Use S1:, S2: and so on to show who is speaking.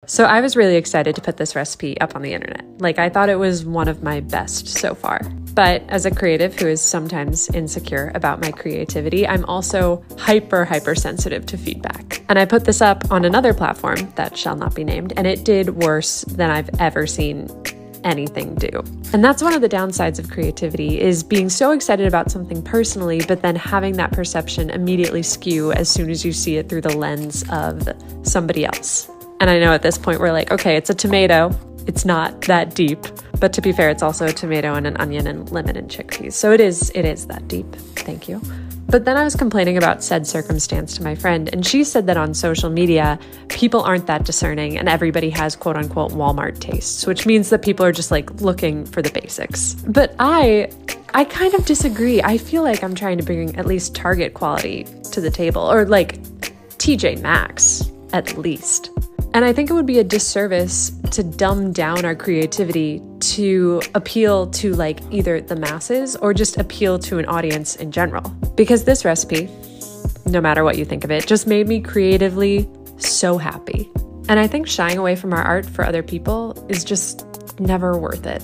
S1: So I was really excited to put this recipe up on the internet. Like, I thought it was one of my best so far. But as a creative who is sometimes insecure about my creativity, I'm also hyper sensitive to feedback. And I put this up on another platform that shall not be named, and it did worse than I've ever seen anything do. And that's one of the downsides of creativity, is being so excited about something personally, but then having that perception immediately skew as soon as you see it through the lens of somebody else. And I know at this point we're like, okay, it's a tomato. It's not that deep. But to be fair, it's also a tomato and an onion and lemon and chickpeas. So it is that deep. Thank you. But then I was complaining about said circumstance to my friend, and she said that on social media, people aren't that discerning and everybody has quote unquote Walmart tastes, which means that people are just like looking for the basics. But I kind of disagree. I feel like I'm trying to bring at least Target quality to the table, or like TJ Maxx at least. And I think it would be a disservice to dumb down our creativity to appeal to like either the masses or just appeal to an audience in general. Because this recipe, no matter what you think of it, just made me creatively so happy. And I think shying away from our art for other people is just never worth it.